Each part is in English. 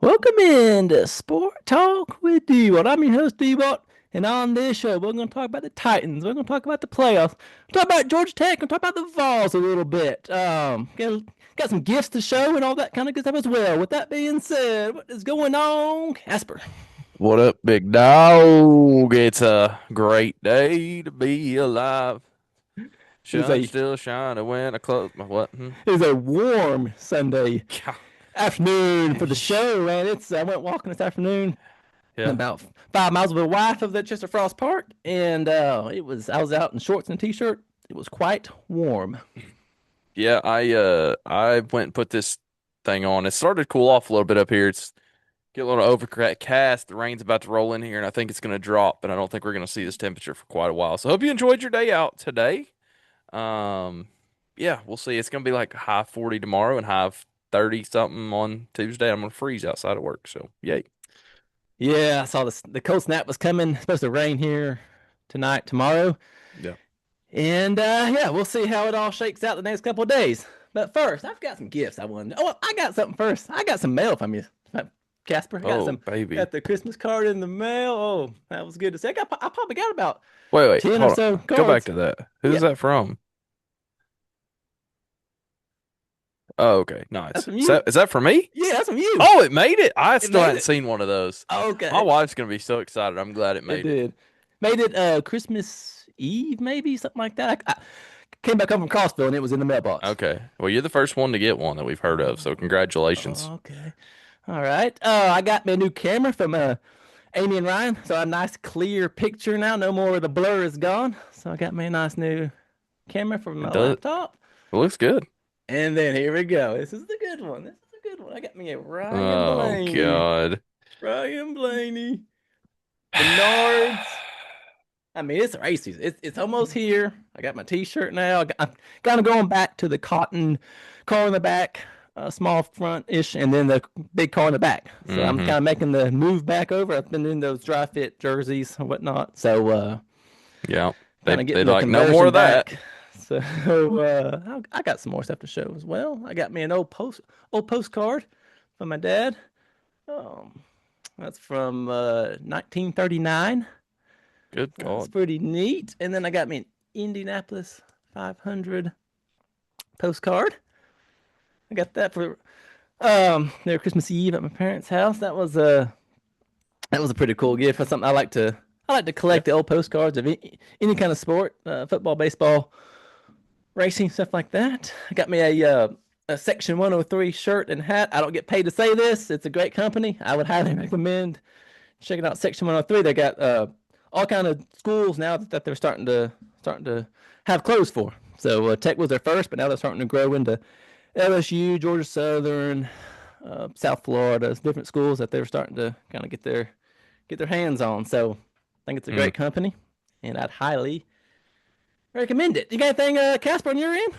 Welcome into Sport Talk with Dwat. I'm your host, Dwat, and on this show, we're going to talk about the Titans. We're going to talk about the playoffs. We'll talk about Georgia Tech. We'll talk about the Vols a little bit. Got some gifts to show and all that kind of good stuff as well. With that being said, what is going on, Casper? What up, big dog? It's a great day to be alive. It's Sun a still shining when I close my what? it's a warm Sunday afternoon for the Gosh. show, man. I went walking this afternoon Yeah. about 5 miles with a wife of the Chester Frost Park, and I was out in shorts and a t-shirt. It was quite warm. Yeah, I went and put this thing on. It started to cool off a little bit up here. It's get a little overcast. The rain's about to roll in here, and I think it's gonna drop, but I don't think we're gonna see this temperature for quite a while. So hope you enjoyed your day out today. Um, yeah, we'll see. It's gonna be like high 40 tomorrow and high 30 something on Tuesday. I'm gonna freeze outside of work. So yay. Yeah, I saw the cold snap was coming. It's supposed to rain here tonight, tomorrow. Yeah. And yeah, we'll see how it all shakes out the next couple of days. But first, I've got some gifts I wanted. Oh, I got something first. I got some mail from you, Casper. I got Oh, baby. got the Christmas card in the mail. Oh, that was good to see. I probably got about Wait, 10 or hold on. so Go back cards. to that. Who's Yeah, that from? Oh, okay. that's Nice. from Is you. that for me? Yeah, that's from you. Oh, it made it. I It still made hadn't it. seen one of those. My Okay. wife's gonna be so excited. I'm glad it It made it. did. Made it Christmas Eve, maybe something like that. I came back home from Crossville and it was in the mailbox. Okay. Well, you're the first one to get one that we've heard of, so congratulations. Okay. All right. I got me a new camera from Amy and Ryan, so a nice clear picture now. No more of the blur is gone. So I got me a nice new camera for It my does. laptop. It looks good. And then here we go. This is the good one. This is the good one. I got me a Ryan Oh Blaney. God. Ryan Blaney. Menards. I mean, it's racy. It's almost here. I got my T-shirt now. I'm kind of going back to the cotton car in the back, small front-ish, and then the big car in the back. So I'm Mm-hmm. kind of making the move back over. I've been in those dry fit jerseys and whatnot. So Yeah. kind of They getting the like no more conversion of that. back. So I got some more stuff to show as well. I got me an old postcard from my dad. Um, that's from 1939. Good That's God. pretty neat. And then I got me an Indianapolis 500 postcard. I got that for their Christmas Eve at my parents' house. That was a pretty cool gift. That's something I like to Yeah. collect the old postcards of any kind of sport, football, baseball, racing, stuff like that. I got me a Section 103 shirt and hat. I don't get paid to say this. It's a great company. I would highly recommend checking out Section 103. They got all kind of schools now that they're starting to have clothes for. So Tech was their first, but now they're starting to grow into LSU, Georgia Southern, South Florida, different schools that they're starting to kind of get their hands on. So I think it's a Mm. great company, and I'd highly recommend it. You got anything, Casper, on your end?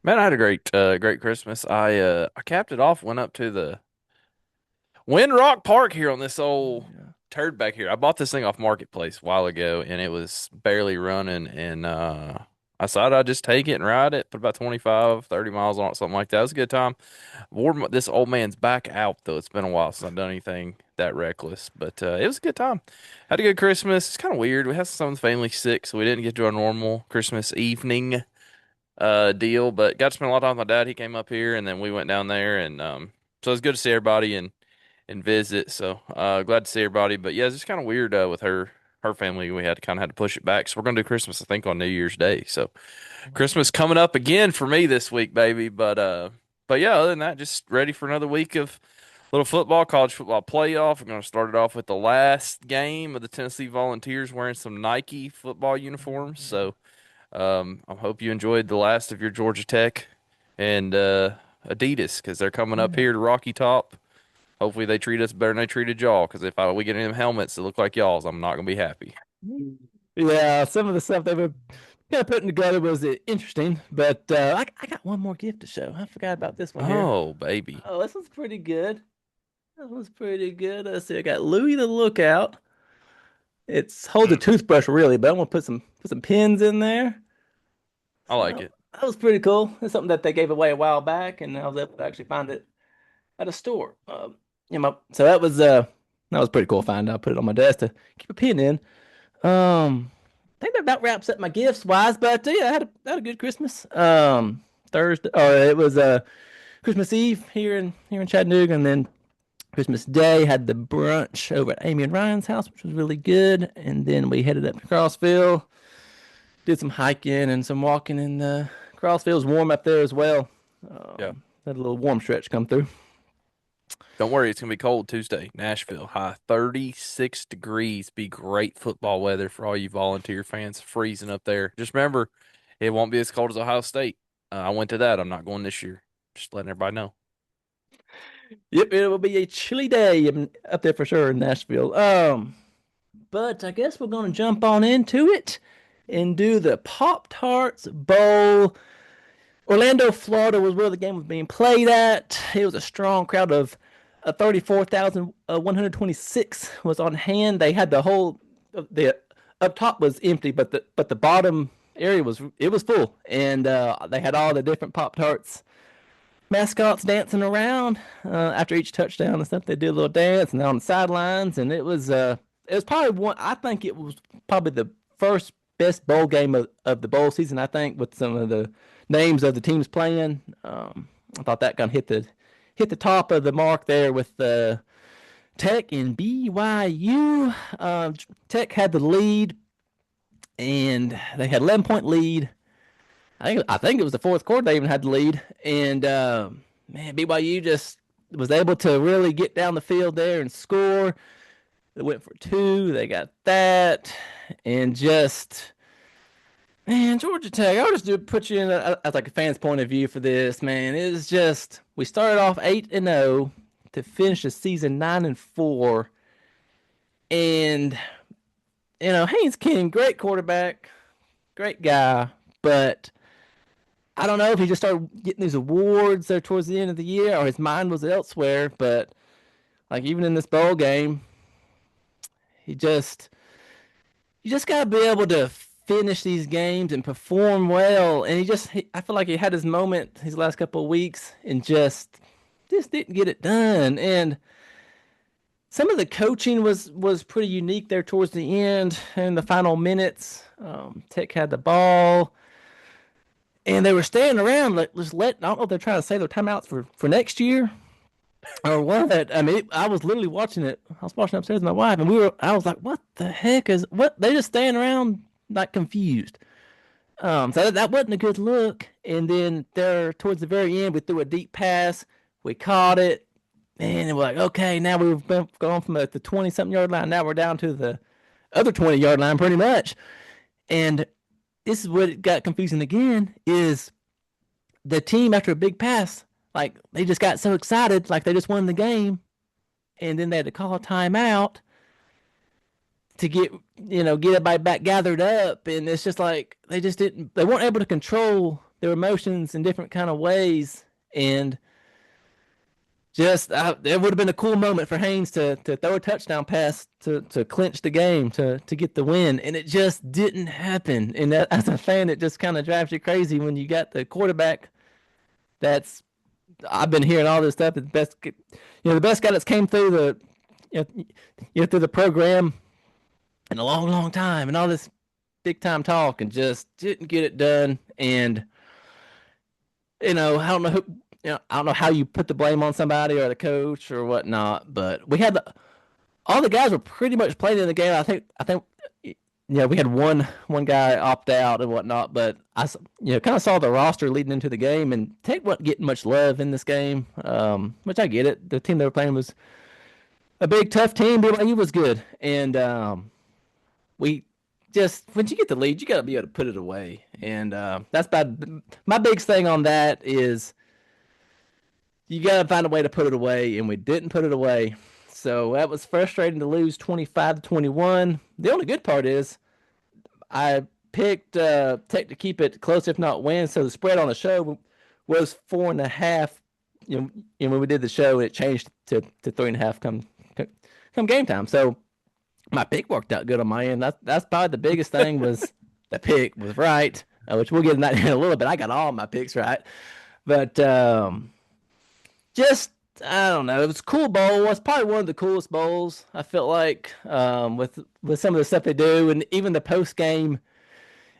Man, I had a great Christmas. I capped it off, went up to the Windrock Park here on this old Yeah. turd back here. I bought this thing off Marketplace a while ago and it was barely running and I decided I'd just take it and ride it, put about 25, 30 miles on it, something like that. It was a good time. Wore this old man's back out though. It's been a while since I've done anything that reckless, but it was a good time. Had a good Christmas. It's kind of weird. We had some of the family sick, so we didn't get to our normal Christmas evening deal, but got to spend a lot of time with my dad. He came up here and then we went down there and so it was good to see everybody and visit. So glad to see everybody. But yeah, it's just kind of weird with her family. We had to push it back. So we're gonna do Christmas, I think, on New Year's Day. So Christmas coming up again for me this week, baby. But yeah, other than that, just ready for another week of little football, college football playoff. We're gonna start it off with the last game of the Tennessee Volunteers wearing some Nike football uniforms. So I hope you enjoyed the last of your Georgia Tech and Adidas because they're coming up Yeah. here to Rocky Top. Hopefully they treat us better than they treated y'all. Because if we get any of them helmets that look like y'all's, I'm not gonna be happy. Yeah, some of the stuff they were kind of putting together was interesting, but I got one more gift to show. I forgot about this one here. Oh, baby. Oh, this one's pretty good. This one's pretty good. Let's see. I got Louis the Lookout. It's holds a Mm, toothbrush really, but I'm gonna put some pins in there. I So like it. that was pretty cool. It's something that they gave away a while back, and I was able to actually find it at a store. So that was pretty cool find. I put it on my desk to keep a pin in. I think that about wraps up my gifts wise, but yeah, I had a good Christmas. Thursday, or it was Christmas Eve here in Chattanooga, and then Christmas Day had the brunch over at Amy and Ryan's house, which was really good. And then we headed up to Crossville, did some hiking and some walking in the Crossville's warm up there as well. Yeah. Had a little warm stretch come through. Don't worry, it's gonna be cold Tuesday. Nashville, high 36 degrees. Be great football weather for all you volunteer fans. Freezing up there. Just remember, it won't be as cold as Ohio State. I went to that. I'm not going this year. Just letting everybody know. Yep, it will be a chilly day up there for sure in Nashville. But I guess we're gonna jump on into it and do the Pop Tarts Bowl. Orlando, Florida was where the game was being played at. It was a strong crowd of 34,126 was on hand. They had the up top was empty, but the bottom area was full, and they had all the different Pop Tarts mascots dancing around after each touchdown and stuff. They did a little dance and on the sidelines, and it was probably one. I think it was probably the first best bowl game of the bowl season. I think with some of the names of the teams playing, I thought that kind of hit the top of the mark there with Tech and BYU. Tech had the lead, and they had 11-point lead. I think it was the fourth quarter they even had the lead, and man, BYU just was able to really get down the field there and score. They went for two. They got that, and just man, Georgia Tech. I'll just put you in as like a fan's point of view for this. Man, it is just we started off 8-0 to finish the season 9-4, and Haynes King, great quarterback, great guy, but I don't know if he just started getting these awards there towards the end of the year or his mind was elsewhere. But like even in this bowl game, he just you just gotta be able to finish these games and perform well. And I feel like he had his moment his last couple of weeks and just didn't get it done. And some of the coaching was pretty unique there towards the end in the final minutes. Tech had the ball. And they were staying around, like just let. I don't know if they're trying to save their timeouts for next year or what. I mean, I was literally watching it. I was watching upstairs with my wife, and I was like, "What the heck is what?" They just staying around, like confused. So that wasn't a good look. And then there, towards the very end, we threw a deep pass. We caught it, and we're like, "Okay, now we've been gone from the 20-something yard line. Now we're down to the other 20-yard line, pretty much." And this is what it got confusing again is the team after a big pass, like they just got so excited, like they just won the game, and then they had to call a timeout to get everybody back gathered up, and it's just like they weren't able to control their emotions in different kind of ways, and just it would have been a cool moment for Haynes to throw a touchdown pass to clinch the game to get the win, and it just didn't happen. And that, as a fan, it just kind of drives you crazy when you got the quarterback that's I've been hearing all this stuff. The best guy that's came through through the program in a long, long time, and all this big time talk, and just didn't get it done. And I don't know I don't know how you put the blame on somebody or the coach or whatnot, but all the guys were pretty much playing in the game. I think we had one guy opt out and whatnot, but kind of saw the roster leading into the game, and Tech wasn't getting much love in this game, which I get it. The team they were playing was a big, tough team. BYU was good, and we just once you get the lead, you got to be able to put it away, and that's bad. My big thing on that is you got to find a way to put it away, and we didn't put it away. So that was frustrating to lose 25-21. The only good part is I picked Tech to keep it close, if not win. So the spread on the show was 4.5. When we did the show, it changed to 3.5 come game time. So my pick worked out good on my end. That's probably the biggest thing was the pick was right, which we'll get in that in a little bit. I got all my picks right, but just I don't know. It was a cool bowl. It's probably one of the coolest bowls. I felt like with some of the stuff they do, and even the post game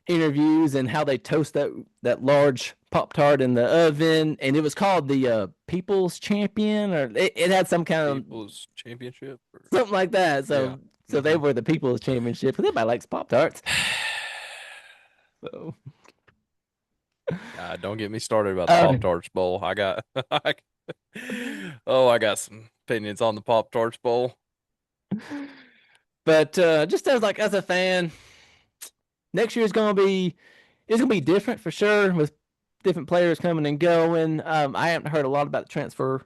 interviews and how they toast that large Pop Tart in the oven, and it was called the People's Champion, or it had some kind of People's Championship. something like that. Yeah. So they were the People's Championship. And everybody likes Pop Tarts. So Don't get me started about the uh, Pop Tarts Bowl. I got some opinions on the Pop Tarts Bowl. but just as a fan, next year is gonna be it's gonna be different for sure with different players coming and going. I haven't heard a lot about the transfer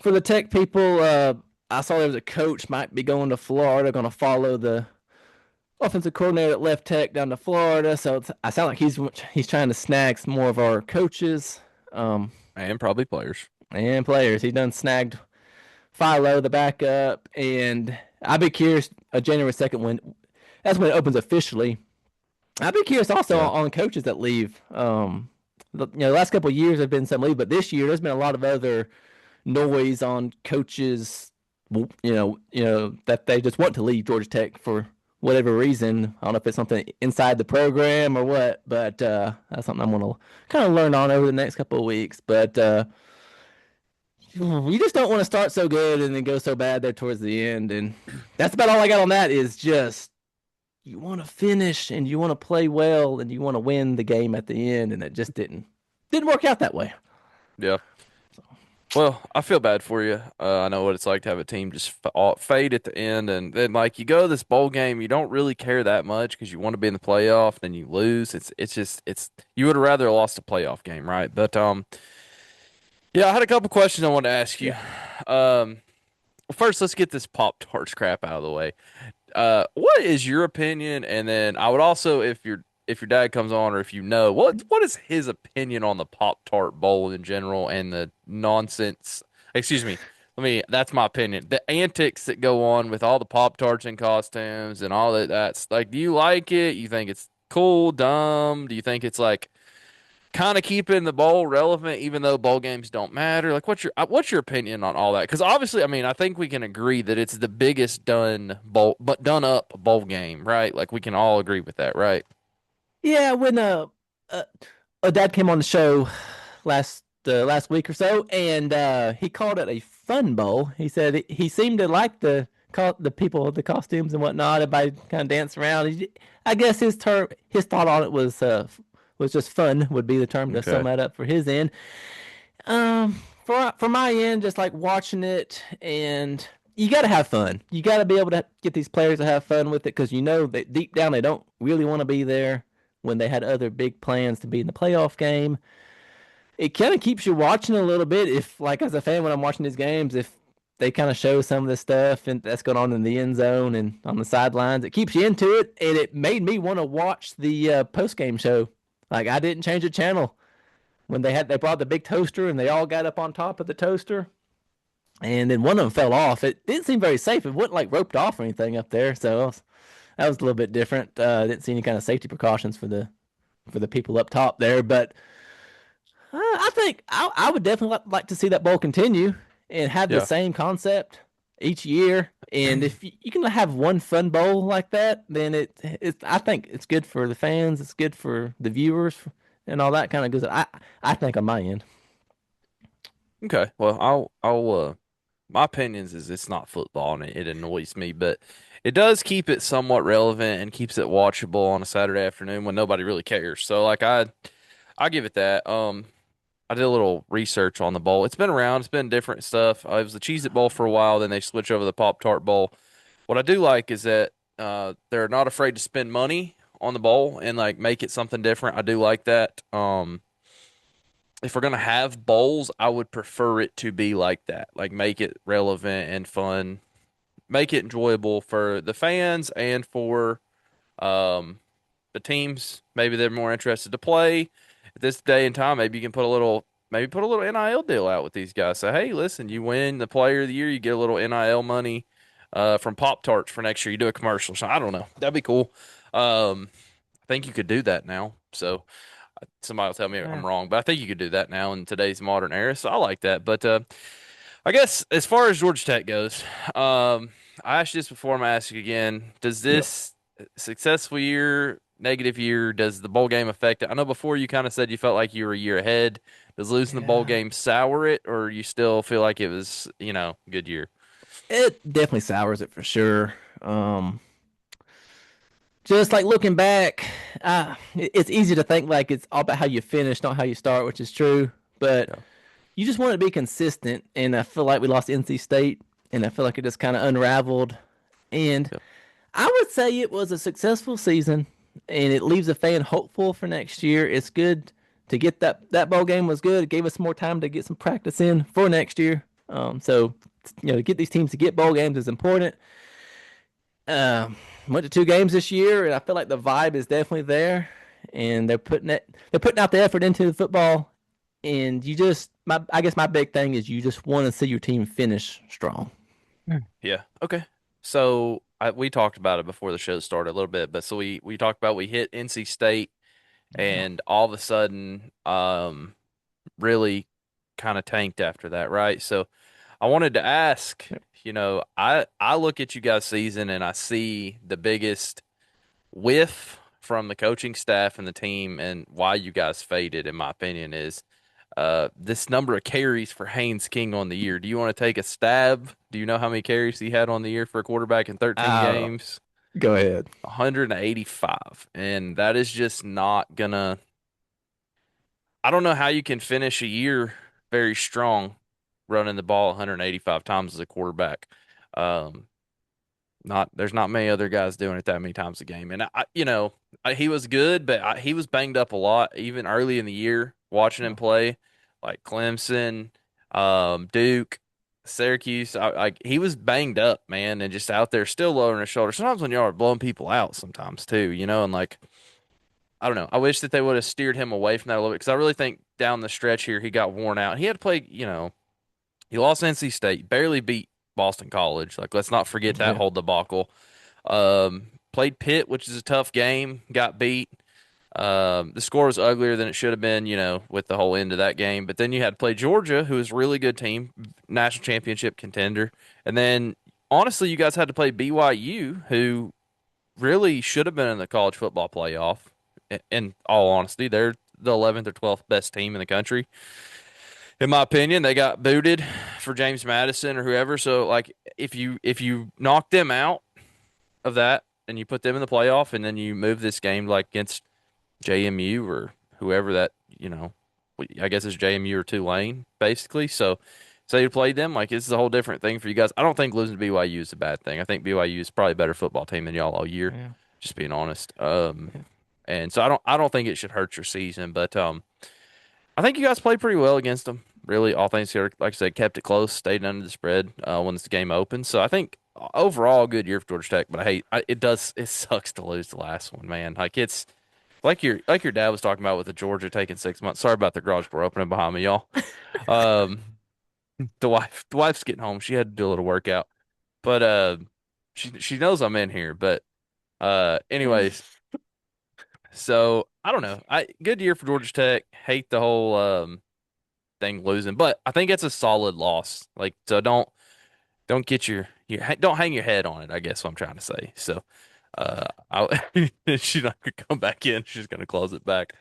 for the Tech people. I saw there was a coach might be going to Florida, going to follow the offensive coordinator at left Tech down to Florida. So I sound like he's trying to snag some more of our coaches And probably players. and players. He done snagged Philo, the backup, and I'd be curious. January 2nd, when that's when it opens officially. I'd be curious also Yeah. on coaches that leave. The last couple of years have been some leave, but this year there's been a lot of other noise on coaches. That they just want to leave Georgia Tech for whatever reason. I don't know if it's something inside the program or what, but that's something I'm gonna kind of learn on over the next couple of weeks. But you just don't want to start so good and then go so bad there towards the end. And that's about all I got on that. Is just you want to finish and you want to play well and you want to win the game at the end, and it just didn't work out that way. Yeah. Well, I feel bad for you. I know what it's like to have a team just fade at the end, and then like you go to this bowl game, you don't really care that much because you want to be in the playoff. Then you lose. It's you would have rather lost a playoff game, right? But yeah, I had a couple questions I wanted to ask you. Yeah. Well, first, let's get this Pop Tarts crap out of the way. What is your opinion? And then I would also, if your dad comes on, or if you know, what is his opinion on the Pop Tart Bowl in general and the nonsense? Excuse me. That's my opinion. The antics that go on with all the Pop Tarts and costumes and all that. That's like, do you like it? You think it's cool, dumb? Do you think it's like kind of keeping the bowl relevant, even though bowl games don't matter? Like, what's your opinion on all that? Because obviously, I mean, I think we can agree that it's the biggest done up bowl game, right? Like, we can all agree with that, right? Yeah, when uh a dad came on the show last week or so, and he called it a fun bowl. He said he seemed to like the people, the costumes and whatnot. Everybody kind of dance around. I guess his thought on it was just fun would be the term to sum Okay. that up for his end. For my end, just like watching it, and you got to have fun. You got to be able to get these players to have fun with it because you know that deep down they don't really want to be there when they had other big plans to be in the playoff game. It kind of keeps you watching a little bit. If, like, as a fan, when I'm watching these games, if they kind of show some of the stuff and that's going on in the end zone and on the sidelines, it keeps you into it. And it made me want to watch the post game show. Like, I didn't change the channel when they brought the big toaster and they all got up on top of the toaster. And then one of them fell off. It didn't seem very safe. It wasn't like roped off or anything up there. So that was a little bit different. Didn't see any kind of safety precautions for the people up top there. But I think I would definitely like to see that bowl continue and have the Yeah. same concept each year. And if you can have one fun bowl like that, then I think it's good for the fans. It's good for the viewers and all that kind of good. I think on my end. Okay. Well, my opinions is it's not football and it annoys me, but it does keep it somewhat relevant and keeps it watchable on a Saturday afternoon when nobody really cares. So like I give it that. I did a little research on the bowl. It's been around. It's been different stuff. It was the Cheez-It Bowl for a while. Then they switch over to the Pop Tart Bowl. What I do like is that they're not afraid to spend money on the bowl and like make it something different. I do like that. If we're gonna have bowls, I would prefer it to be like that. Like make it relevant and fun, make it enjoyable for the fans and for um, the teams. Maybe they're more interested to play at this day and time. Maybe put a little NIL deal out with these guys. Say, hey, listen, you win the Player of the Year, you get a little NIL money from Pop Tarts for next year. You do a commercial. So I don't know. That'd be cool. I think you could do that now. So somebody will tell me Yeah. I'm wrong, but I think you could do that now in today's modern era. So I like that. But I guess as far as Georgia Tech goes, I asked you this before. I'm gonna ask you again. Does Yep. this successful year, negative year, does the bowl game affect it? I know before you kind of said you felt like you were a year ahead. Does losing the bowl Yeah. game sour it, or you still feel like it was, a good year? It definitely sours it for sure. Um, just like looking back, it's easy to think like it's all about how you finish, not how you start, which is true. But Yeah. you just want to be consistent, and I feel like we lost NC State, and I feel like it just kind of unraveled. And Yeah. I would say it was a successful season, and it leaves a fan hopeful for next year. It's good to get that bowl game was good. It gave us more time to get some practice in for next year. So to get these teams to get bowl games is important. Um, Went to two games this year, and I feel like the vibe is definitely there, and they're putting out the effort into the football. And I guess my big thing is you just want to see your team finish strong. Yeah. Okay. So we talked about it before the show started a little bit, but so we talked about we hit NC State Yeah. and all of a sudden, really kind of tanked after that, right? So I wanted to ask, I look at you guys' season and I see the biggest whiff from the coaching staff and the team, and why you guys faded, in my opinion, is this number of carries for Haynes King on the year. Do you want to take a stab? Do you know how many carries he had on the year for a quarterback in 13 Uh, games? Go ahead. 185. And that is just not gonna, I don't know how you can finish a year very strong running the ball 185 times as a quarterback. Um, Not there's not many other guys doing it that many times a game. And he was good, but he was banged up a lot even early in the year. Watching him Oh, play, like Clemson, Duke, Syracuse, he was banged up, man, and just out there still lowering his shoulder. Sometimes when y'all are blowing people out, sometimes too, and like I don't know. I wish that they would have steered him away from that a little bit because I really think down the stretch here he got worn out. He had to play, he lost NC State, barely beat Boston College. Like, let's not forget that yeah. whole debacle. Played Pitt, which is a tough game, got beat. The score was uglier than it should have been, with the whole end of that game. But then you had to play Georgia, who is a really good team, national championship contender. And then, honestly, you guys had to play BYU, who really should have been in the college football playoff. In all honesty, they're the 11th or 12th best team in the country in my opinion. They got booted for James Madison or whoever. So like if you knock them out of that and you put them in the playoff and then you move this game like against JMU or whoever that, I guess it's JMU or Tulane basically. So say you played them, like this is a whole different thing for you guys. I don't think losing to BYU is a bad thing. I think BYU is probably a better football team than y'all all year, Yeah. just being honest. Yeah. And so I don't think it should hurt your season, but I think you guys played pretty well against them. Really, all things considered, like I said, kept it close, stayed under the spread when this game opened. So I think overall, good year for Georgia Tech. But it sucks to lose the last one, man. Like it's like your dad was talking about with the Georgia taking 6 months. Sorry about the garage door opening behind me, y'all. Um, the wife's getting home. She had to do a little workout, but she knows I'm in here. But anyways, so I don't know. Good year for Georgia Tech. Hate the whole thing losing, but I think it's a solid loss. Like, so don't get don't hang your head on it. I guess what I'm trying to say. So, she's not gonna come back in. She's gonna close it back.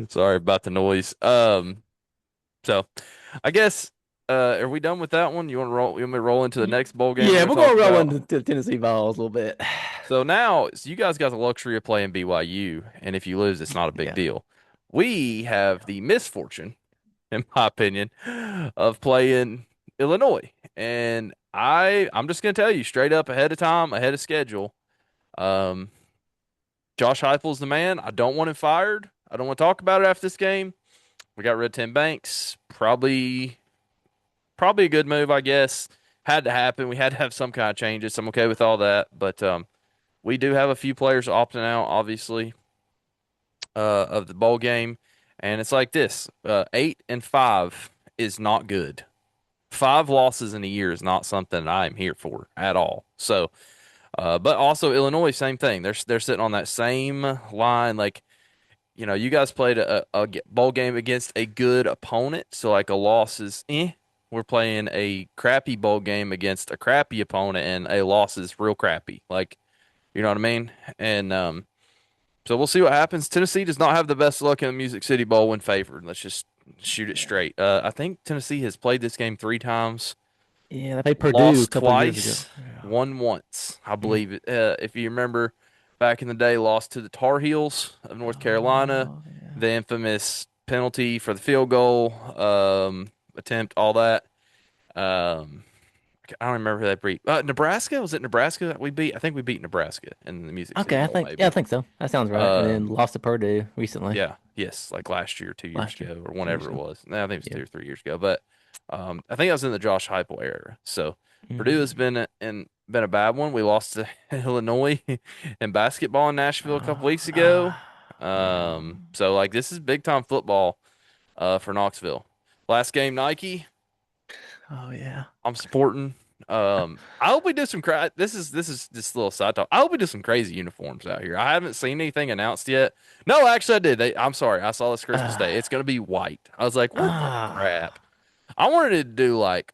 Sorry about the noise. So I guess are we done with that one? You want me to roll into the next bowl game we're Yeah, gonna we're talk gonna roll about? into the Tennessee Vols a little bit. So you guys got the luxury of playing BYU, and if you lose, it's not a big Yeah. deal. We have the misfortune, in my opinion, of playing Illinois. And I'm just gonna tell you straight up ahead of time, ahead of schedule. Um, Josh Heupel's the man. I don't want him fired. I don't want to talk about it after this game. We got rid of Tim Banks. Probably a good move, I guess. Had to happen. We had to have some kind of changes. So I'm okay with all that. But we do have a few players opting out, obviously, of the bowl game. And it's like this: 8-5 is not good. 5 losses in a year is not something that I am here for at all. So, but also Illinois, same thing. They're sitting on that same line. Like, you guys played a bowl game against a good opponent, so like a loss is eh. we're playing a crappy bowl game against a crappy opponent, and a loss is real crappy. Like, you know what I mean? And so we'll see what happens. Tennessee does not have the best luck in the Music City Bowl when favored. Let's just shoot it Yeah. straight. I think Tennessee has played this game 3 times, Yeah, they played Purdue a lost couple of years ago. twice, Yeah. won once, I Mm. believe. If you remember, back in the day, lost to the Tar Heels of North Carolina, Oh, yeah. the infamous penalty for the field goal attempt, all that. Um, I don't remember who they beat. Nebraska? Was it Nebraska that we beat? I think we beat Nebraska in the Music City Okay, Bowl, I maybe. think so. That sounds right. And then Um, lost to Purdue recently, yeah, yes, like last year, 2 years last year, ago, or 2 years whenever it ago. was. No, I think it was Yeah. 2 or 3 years ago. But I think I was in the Josh Heupel era. So Purdue has Mm. been a bad one. We lost to Illinois in basketball in Nashville a couple weeks ago. Yeah. So like this is big time football for Knoxville. Last game, Nike. Oh yeah. I'm supporting. I hope we do some this is just a little side talk. I hope we do some crazy uniforms out here. I haven't seen anything announced yet. No, actually I did. I'm sorry. I saw this Christmas Uh, Day. It's gonna be white. I was like, what the crap? ah. I wanted to do like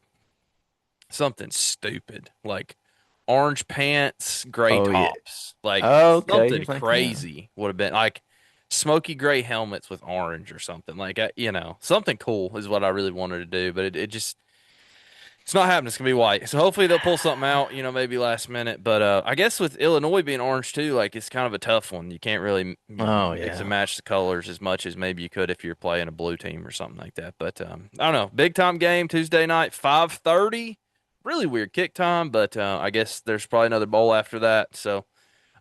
something stupid, like orange pants, gray Oh yeah. tops, like Okay, you're something thinking that. crazy would have been like smoky gray helmets with orange or something like something cool is what I really wanted to do, but it just it's not happening. It's gonna be white. So hopefully they'll pull something out, maybe last minute. But I guess with Illinois being orange too, like it's kind of a tough one. You can't really, Oh mix and yeah. match the colors as much as maybe you could if you're playing a blue team or something like that. But I don't know. Big time game Tuesday night, 5:30. Really weird kick time, but I guess there's probably another bowl after that. So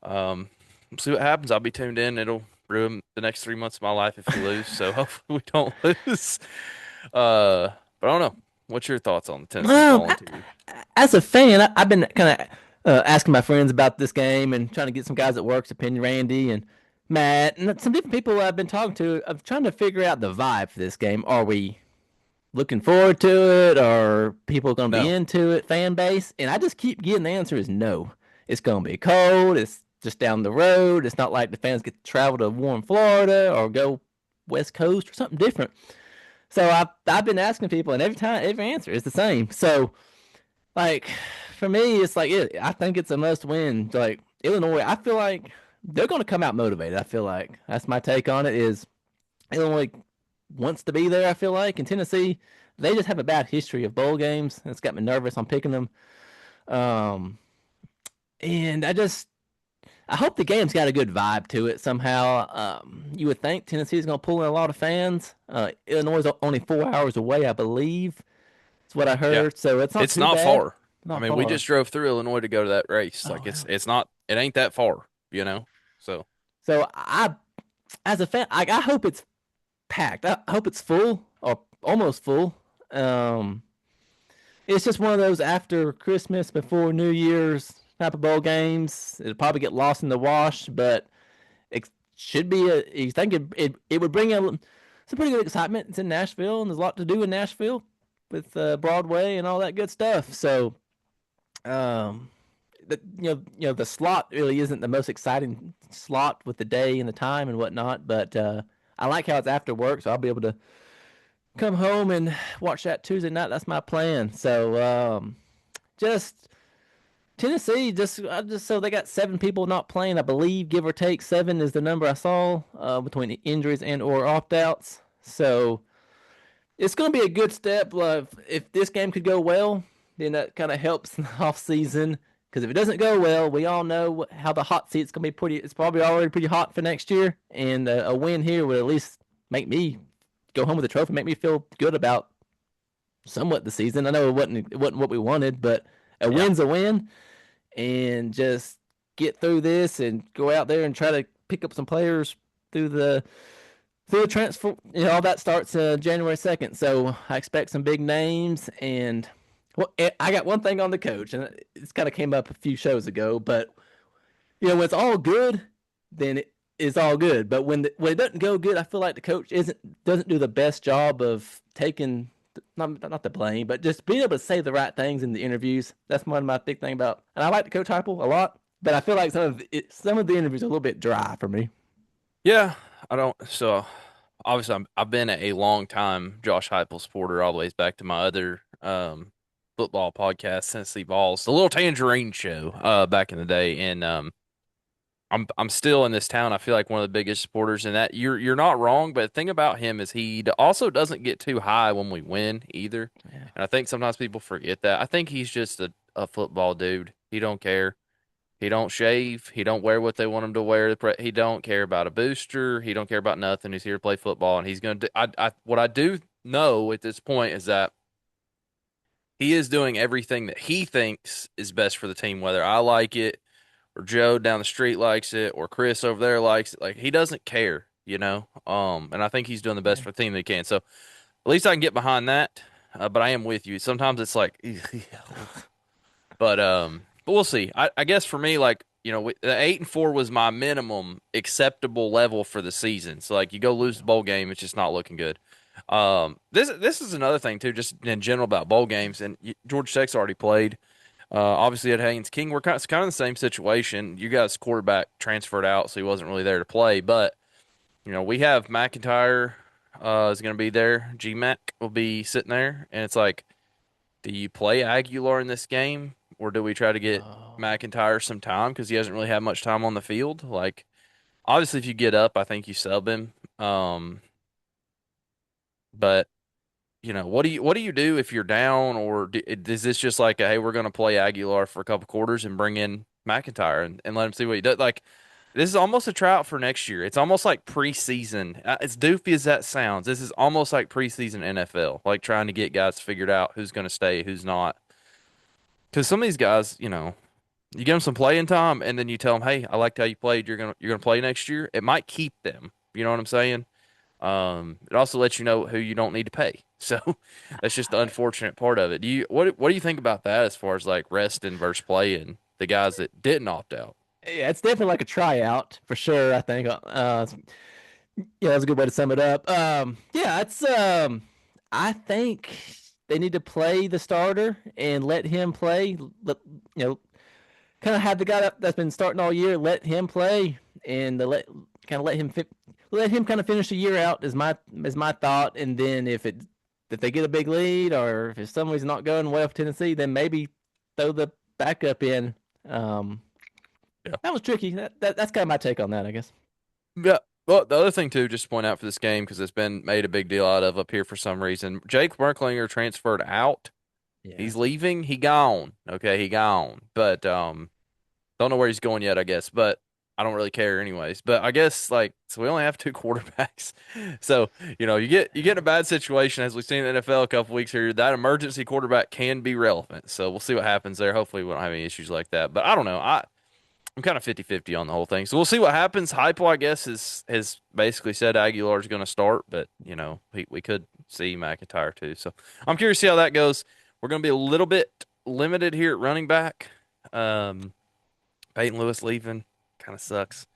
we'll see what happens. I'll be tuned in. It'll ruin the next 3 months of my life if we lose. So hopefully we don't lose. But I don't know. What's your thoughts on the Tennessee Um, Volunteers? as a fan, I've been kind of asking my friends about this game and trying to get some guys at work's opinion, Randy and Matt, and some different people I've been talking to of trying to figure out the vibe for this game. Are we looking forward to it? Are people going to be No. into it? Fan base? And I just keep getting the answer is no. It's going to be cold. It's just down the road. It's not like the fans get to travel to warm Florida or go West Coast or something different. So I've been asking people, and every answer is the same. So like for me, it's like I think it's a must win. Like Illinois, I feel like they're going to come out motivated. I feel like that's my take on it. Is Illinois wants to be there? I feel like in Tennessee, they just have a bad history of bowl games. It's got me nervous on picking them. Um, and I hope the game's got a good vibe to it somehow. You would think Tennessee's going to pull in a lot of fans. Illinois is only 4 hours away, I believe. That's what I Yeah. heard. So it's not It's too not bad. far. I Not mean, we far. just drove through Illinois to go to that race. Oh Like yeah. it's not it ain't that far. So So as a fan, I hope it's packed. I hope it's full or almost full. Um, it's just one of those after Christmas, before New Year's type of bowl games. It'll probably get lost in the wash, but it should be a. You think it would bring some pretty good excitement. It's in Nashville, and there's a lot to do in Nashville with Broadway and all that good stuff. So, um, the slot really isn't the most exciting slot with the day and the time and whatnot, but I like how it's after work, so I'll be able to come home and watch that Tuesday night. That's my plan. So just Tennessee, just so they got 7 people not playing, I believe, give or take 7 is the number I saw between injuries and or opt outs. So it's going to be a good step. If this game could go well, then that kind of helps in the off season. Because if it doesn't go well, we all know how the hot seat's going to be pretty. It's probably already pretty hot for next year, and a win here would at least make me go home with a trophy, make me feel good about somewhat the season. I know it wasn't what we wanted, but a yeah. win's a win, and just get through this and go out there and try to pick up some players through the transfer. All that starts January 2nd. So I expect some big names. And well, I got one thing on the coach, and it's kind of came up a few shows ago. But when it's all good, then it's all good. But when it doesn't go good, I feel like the coach doesn't do the best job of taking not the blame, but just being able to say the right things in the interviews. That's one of my big thing about. And I like the coach Heupel a lot, but I feel like some of the interviews are a little bit dry for me. Yeah, I don't so obviously I've been a long time Josh Heupel supporter all the ways back to my other football podcast, Tennessee Balls, the Little Tangerine Show, back in the day, and I'm still in this town. I feel like one of the biggest supporters, and that you're not wrong. But the thing about him is also doesn't get too high when we win either, Yeah. and I think sometimes people forget that. I think he's just a football dude. He don't care. He don't shave. He don't wear what they want him to wear. He don't care about a booster. He don't care about nothing. He's here to play football, and he's going to do. What I do know at this point is that he is doing everything that he thinks is best for the team, whether I like it or Joe down the street likes it or Chris over there likes it. Like he doesn't care, you know. And I think he's doing the best Yeah. for the team that he can. So at least I can get behind that. But I am with you. Sometimes it's like, but we'll see. I guess for me, like the 8-4 was my minimum acceptable level for the season. So like you go lose the bowl game, it's just not looking good. This is another thing too, just in general about bowl games. And Georgia Tech's already played. Obviously at Haynes King, it's kind of the same situation. You guys quarterback transferred out, so he wasn't really there to play. But we have McIntyre is going to be there. GMAC will be sitting there, and it's like, do you play Aguilar in this game, or do we try to get Oh, McIntyre some time because he hasn't really had much time on the field? Like, obviously, if you get up, I think you sub him. But what do you do if you're down, or is this just like, hey, we're going to play Aguilar for a couple quarters and bring in McIntyre and let him see what he does? Like, this is almost a tryout for next year. It's almost like preseason. As doofy as that sounds, this is almost like preseason NFL, like trying to get guys figured out who's going to stay, who's not. Because some of these guys, you give them some playing time, and then you tell them, "Hey, I liked how you played. You're gonna play next year." It might keep them. You know what I'm saying? It also lets you know who you don't need to pay. So that's just the unfortunate part of it. What do you think about that as far as like resting versus playing the guys that didn't opt out? yeah, it's definitely like a tryout for sure. I think. Yeah, that's a good way to sum it up. Yeah, it's I think they need to play the starter and let him play. Let you know, kind of have the guy that's been starting all year, let him play, and let him let him kind of finish the year out is my thought. And then if they get a big lead or if some reason not going well for Tennessee, then maybe throw the backup in. Um, Yeah. that was tricky. That's kind of my take on that, I guess. Yeah. Well, the other thing too, just to point out for this game because it's been made a big deal out of up here for some reason. Jake Merklinger transferred out. Yeah. He's leaving. He gone. Okay, he gone. But don't know where he's going yet, I guess, but I don't really care anyways. But I guess like so we only have two quarterbacks. So, you get in a bad situation as we've seen in the NFL a couple weeks here, that emergency quarterback can be relevant. So we'll see what happens there. Hopefully we don't have any issues like that. But I don't know. I'm kind of 50-50 on the whole thing. So we'll see what happens. Heupel, I guess, has basically said Aguilar's going to start, but we could see McIntyre too. So I'm curious to see how that goes. We're going to be a little bit limited here at running back. Um, Peyton Lewis leaving kind of sucks.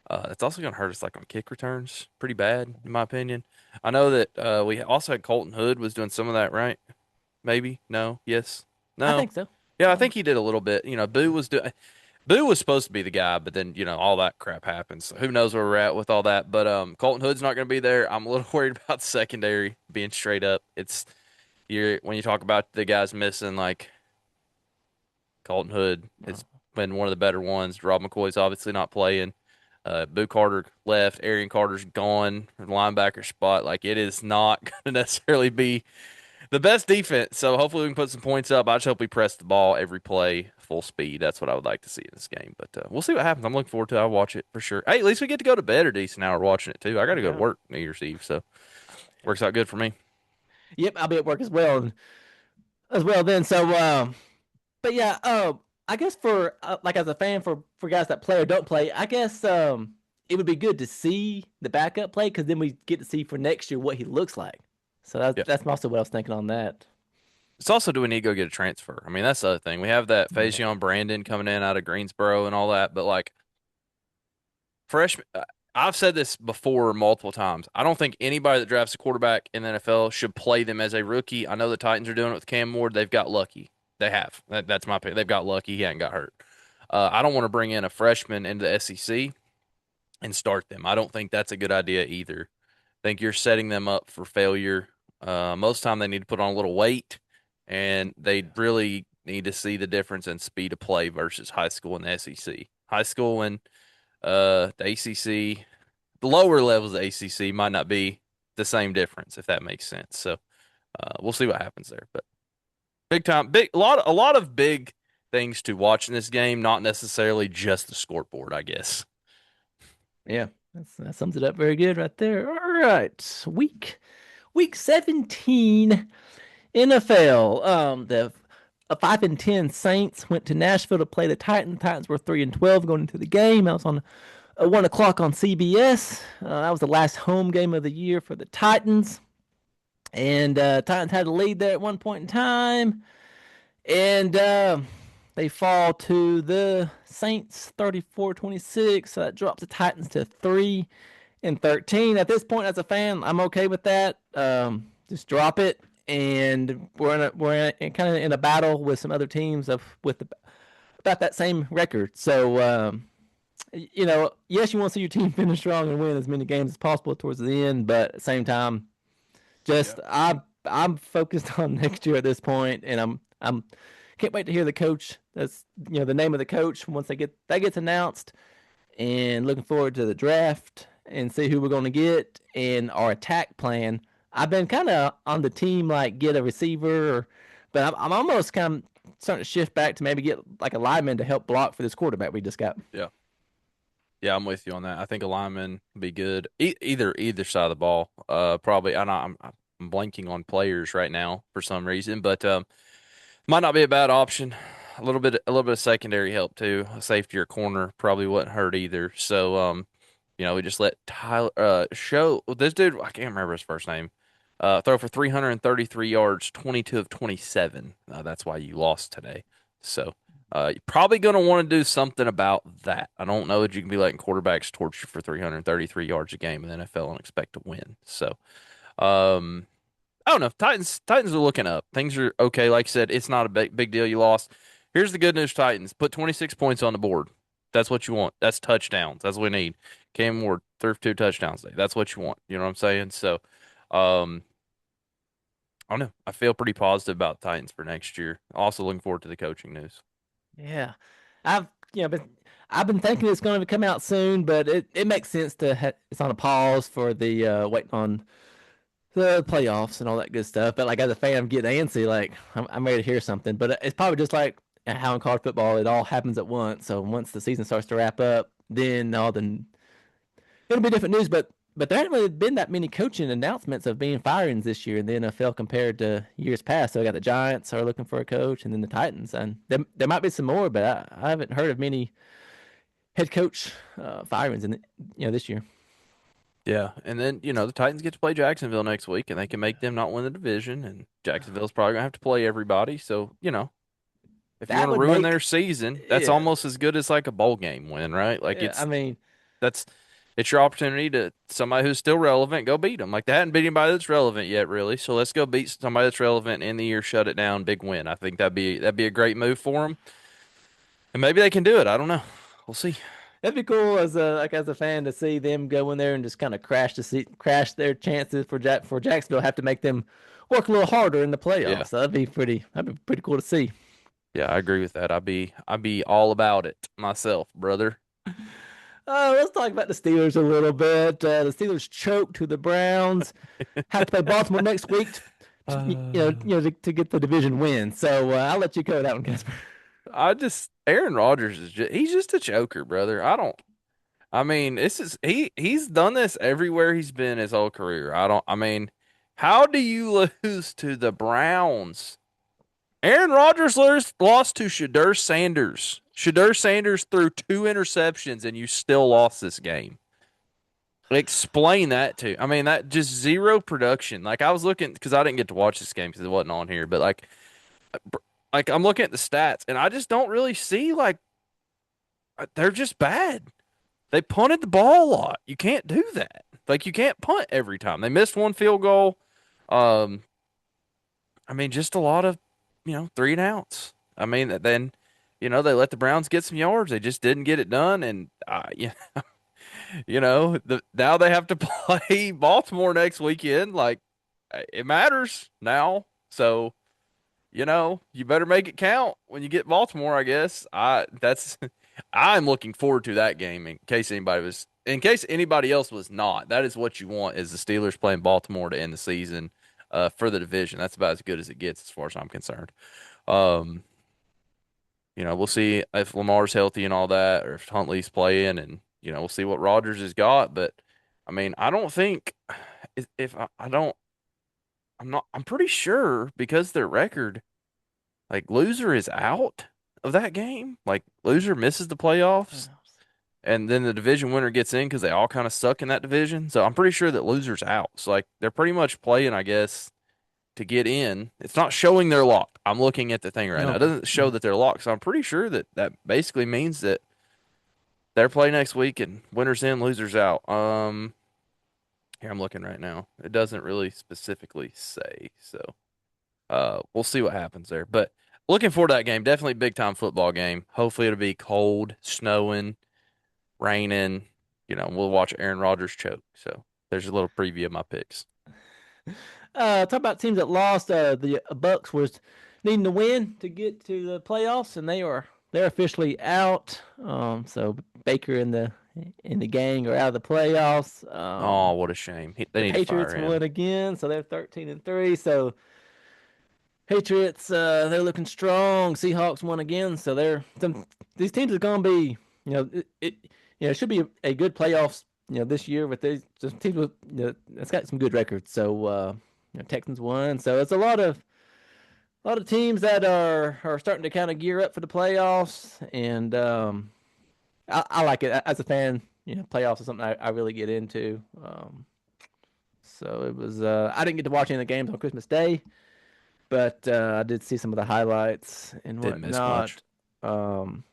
It's also going to hurt us like on kick returns pretty bad, in my opinion. I know that we also had Colton Hood was doing some of that, right? Maybe? No? Yes? I No? think so. Yeah, I think he did a little bit. Boo was supposed to be the guy, but then all that crap happens. So who knows where we're at with all that? But Colton Hood's not going to be there. I'm a little worried about the secondary being straight up. It's when you talk about the guys missing, like Colton Hood Oh, has been one of the better ones. Rob McCoy's obviously not playing. Boo Carter left. Arian Carter's gone from the linebacker spot. Like it is not going to necessarily be the best defense. So hopefully we can put some points up. I just hope we press the ball every play full speed. That's what I would like to see in this game. But we'll see what happens. I'm looking forward to it. I'll watch it for sure. Hey, at least we get to go to bed a decent hour watching it too. I got to go to yeah. work New Year's Eve, so works out good for me. Yep, I'll be at work as well then. So, but yeah, I guess for like as a fan for guys that play or don't play, I guess it would be good to see the backup play because then we get to see for next year what he looks like. So Yeah. that's also what I was thinking on that. It's also, do we need to go get a transfer? I mean, that's the other thing. We have that Yeah, Faison Brandon coming in out of Greensboro and all that, but like freshman, I've said this before multiple times. I don't think anybody that drafts a quarterback in the NFL should play them as a rookie. I know the Titans are doing it with Cam Ward. They've got lucky. They have. That's my opinion. They've got lucky. He hadn't got hurt. I don't want to bring in a freshman into the SEC and start them. I don't think that's a good idea either. think you're setting them up for failure. Most time they need to put on a little weight, and they really need to see the difference in speed of play versus high school and the SEC. High school and the ACC, the lower levels of ACC might not be the same difference, if that makes sense. So we'll see what happens there. But big time, big a lot of big things to watch in this game, not necessarily just the scoreboard, I guess. Yeah, that sums it up very good right there. All right, week 17 NFL. The 5-10 Saints went to Nashville to play the Titans. Titans were 3-12 going into the game. I was on 1 o'clock on CBS. That was the last home game of the year for the Titans, and Titans had a lead there at one point in time, and they fall to the Saints 34-26. So that drops the Titans to 3-13. At this point, as a fan, I'm okay with that. Just drop it, and we're kind of in a battle with some other teams about that same record. So yes, you want to see your team finish strong and win as many games as possible towards the end, but at the same time, Yeah. just I'm focused on next year at this point, and I'm can't wait to hear the coach. That's the name of the coach once that gets announced, and looking forward to the draft and see who we're going to get and our attack plan. I've been kind of on the team like get a receiver, but I'm almost kind of starting to shift back to maybe get like a lineman to help block for this quarterback we just got. Yeah. Yeah, I'm with you on that. I think a lineman would be good. Either side of the ball. Probably. I'm blanking on players right now for some reason, but might not be a bad option. A little bit of secondary help too. A safety or corner probably wouldn't hurt either. So we just let Tyler show this dude. I can't remember his first name. Throw for 333 yards, 22 of 27. That's why you lost today. So you're probably going to want to do something about that. I don't know that you can be letting quarterbacks torch you for 333 yards a game in the NFL and expect to win. So um, I don't know. Titans are looking up. Things are okay. Like I said, it's not a big deal. You lost. Here's the good news, Titans. Put 26 points on the board. That's what you want. That's touchdowns. That's what we need. Cam Ward threw 2 touchdowns today. That's what you want. You know what I'm saying? So, um, I don't know. I feel pretty positive about the Titans for next year. Also looking forward to the coaching news. Yeah, I've you know been I've been thinking it's going to come out soon, but it makes sense it's on a pause for the waiting on the playoffs and all that good stuff. But like as a fan, I'm getting antsy. Like I'm ready to hear something. But it's probably just like how in college football, it all happens at once. So once the season starts to wrap up, then it'll be different news. But there haven't really been that many coaching announcements of being firings this year in the NFL compared to years past. So I got the Giants are looking for a coach, and then the Titans, and there might be some more, but I haven't heard of many head coach firings in this year. Yeah, and then the Titans get to play Jacksonville next week, and they can make them not win the division. And Jacksonville's probably gonna have to play everybody. So if you That want to would ruin their make season, that's yeah, almost as good as like a bowl game win, right? Like yeah. I mean, that's it's your opportunity to somebody who's still relevant, go beat them. Like they hadn't beat anybody that's relevant yet, really. So let's go beat somebody that's relevant in the year, shut it down, big win. I think that'd be a great move for them, and maybe they can do it. I don't know. We'll see. that'd be cool as a fan to see them go in there and just kind of crash their chances for Jacksonville. Have to make them work a little harder in the Yeah, playoffs. So that'd be pretty cool to see. yeah, I agree with that. I'd be all about it myself, brother. Let's talk about the Steelers a little bit. The Steelers choked to the Browns. Have to play Baltimore next week, to get the division win. So I'll let you cover that one, Casper. Aaron Rodgers he's just a choker, brother. I mean, this is he's done this everywhere he's been his whole career. I mean, how do you lose to the Browns? Aaron Rodgers lost to Shadur Sanders. Shadur Sanders threw 2 interceptions and you still lost this game. Explain that to. I mean, that just zero production. Like I was looking because I didn't get to watch this game because it wasn't on here, but like I'm looking at the stats and I just don't really see like they're just bad. They punted the ball a lot. You can't do that. Like you can't punt every time. They missed one field goal. Um, I mean, just a lot of 3 and outs. I mean, then they let the Browns get some yards. They just didn't get it done, and yeah, now they have to play Baltimore next weekend. Like, it matters now. So, you better make it count when you get Baltimore, I guess. I'm looking forward to that game in case anybody else was not. That is what you want is the Steelers playing Baltimore to end the season for the division. That's about as good as it gets as far as I'm concerned. Um, we'll see if Lamar's healthy and all that, or if Huntley's playing, and we'll see what Rodgers has got. But I mean, I don't think if I don't, I'm pretty sure because their record, like loser is out of that game. Like loser misses the playoffs, and then the division winner gets in because they all kind of suck in that division. So I'm pretty sure that loser's out. So like they're pretty much playing, I guess, to get in. It's not showing they're locked. I'm looking at the thing right now. It Okay. doesn't show that they're locked. So I'm pretty sure that basically means that they're playing next week and winners in, losers out. Here I'm looking right now. It doesn't really specifically say. So we'll see what happens there. But looking forward to that game. Definitely big time football game. Hopefully it'll be cold, snowing, raining. We'll watch Aaron Rodgers choke. So there's a little preview of my picks. Talk about teams that lost. The Bucks was needing to win to get to the playoffs, and they're officially out. So Baker and the gang are out of the playoffs. Oh, what a shame. They The need to fire Patriots him. won again, so they're 13-3. So Patriots, they're looking strong. Seahawks won again, so these teams are going to be, it should be a good playoffs, this year with these just teams with, it's got some good records. So, Texans won, so it's a lot of teams that are starting to kind of gear up for the playoffs, and I like it as a fan. Playoffs is something I really get into. So it was. I didn't get to watch any of the games on Christmas Day, but I did see some of the highlights and Didn't miss much. whatnot. Um,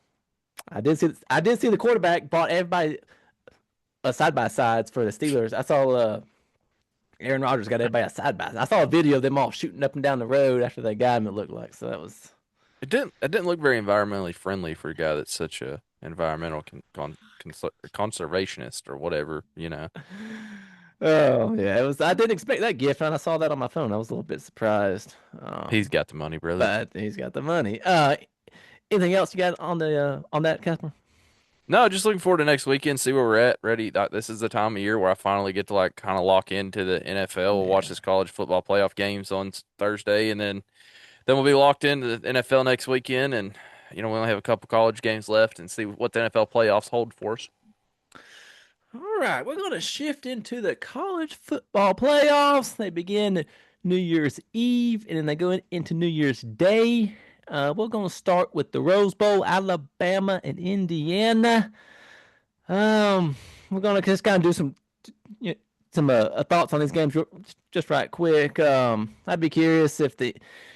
I did see the quarterback bought everybody side by sides for the Steelers. I saw Aaron Rodgers got everybody a side by side. I saw a video of them all shooting up and down the road after they got him. It looked like so that was. It didn't look very environmentally friendly for a guy that's such a environmental conservationist or whatever. Oh yeah, it was. I didn't expect that gift, and I saw that on my phone. I was a little bit surprised. He's got the money, brother. But he's got the money. Anything else you got on that, Casper? No, just looking forward to next weekend, see where we're at. Ready. This is the time of year where I finally get to like kind of lock into the NFL. We'll watch Yeah. this college football playoff games on Thursday, and then we'll be locked into the NFL next weekend. And we only have a couple college games left, and see what the NFL playoffs hold for us. All right, we're going to shift into the college football playoffs. They begin New Year's Eve and then they go into New Year's Day. We're going to start with the Rose Bowl, Alabama and Indiana. We're going to just kind of do you know, some thoughts on these games just right quick. I'd be curious if the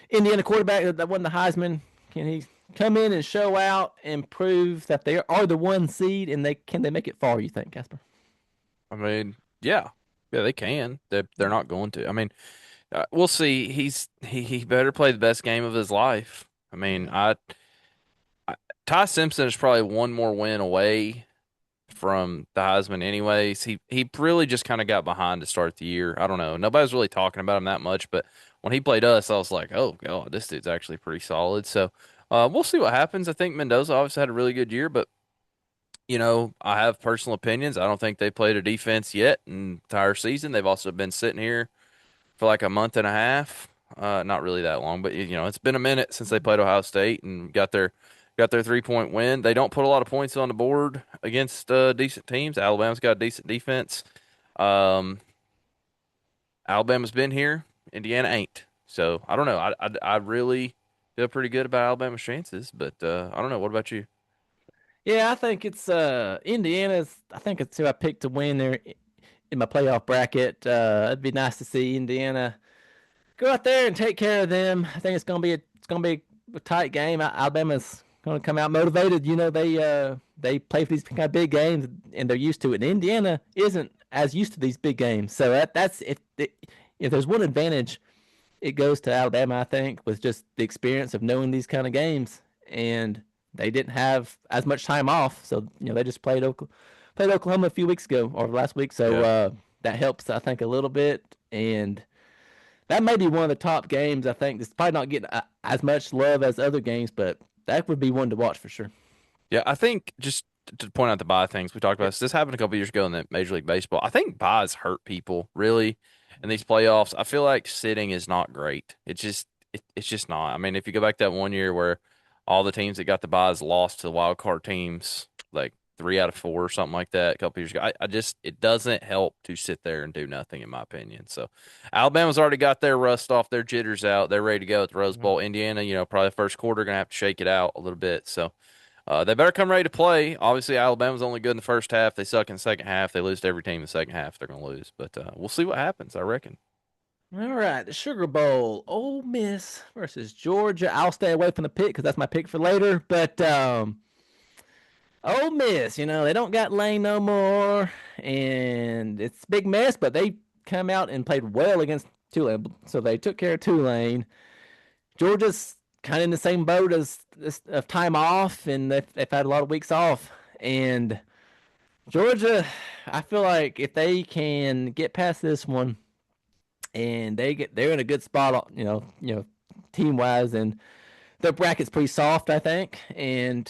Indiana quarterback that won the Heisman, can he come in and show out and prove that they are the one seed and they make it far, you think, Casper? I mean, yeah, yeah, they can. They're not going to. I mean, we'll see. He better play the best game of his life. I mean, Yeah. I Ty Simpson is probably one more win away from the Heisman anyways. He really just kind of got behind to start the year. I don't know. Nobody's really talking about him that much, but when he played us, I was like, oh God, this dude's actually pretty solid. So we'll see what happens. I think Mendoza obviously had a really good year, but I have personal opinions. I don't think they played a defense yet in the entire season. They've also been sitting here for like a month and a half. Not really that long, but it's been a minute since they played Ohio State and got their 3-point win. They don't put a lot of points on the board against decent teams. Alabama's got a decent defense. Um, Alabama's been here. Indiana ain't. So I don't know. I really feel pretty good about Alabama's chances, but I don't know. What about you? Yeah, I think it's Indiana's. I think it's who I picked to win there in my playoff bracket. It'd be nice to see Indiana go out there and take care of them. I think it's gonna be a tight game. Alabama's gonna come out motivated. They play for these kind of big games and they're used to it. And Indiana isn't as used to these big games, so that's if there's one advantage, it goes to Alabama. I think with just the experience of knowing these kind of games, and they didn't have as much time off, so they just played played Oklahoma a few weeks ago or last week, so Yeah. that helps I think a little bit. And that may be one of the top games. I think it's probably not getting as much love as other games, but that would be one to watch for sure. Yeah, I think just to point out the bye things we talked about Yep. this happened a couple years ago in the Major League Baseball. I think buys hurt people really in these playoffs. I feel like sitting is not great. It's just not. I mean, if you go back that one year where all the teams that got the buys lost to the wild card teams, like 3 out of 4 or something like that a couple years ago, I just it doesn't help to sit there and do nothing in my opinion. So Alabama's already got their rust off, their jitters out, they're ready to go at the Rose Mhm. Bowl. Indiana, probably the first quarter gonna have to shake it out a little bit. So. They better come ready to play. Obviously, Alabama's only good in the first half. They suck in the second half. They lose to every team in the second half. They're going to lose. But we'll see what happens, I reckon. All right, the Sugar Bowl, Ole Miss versus Georgia. I'll stay away from the pick because that's my pick for later. But Ole Miss, they don't got Lane no more, and it's a big mess. But they come out and played well against Tulane, so they took care of Tulane. Georgia's kind of in the same boat as this of time off, and they've had a lot of weeks off. And Georgia, I feel like if they can get past this one and they're in a good spot, team wise, and their bracket's pretty soft, I think, and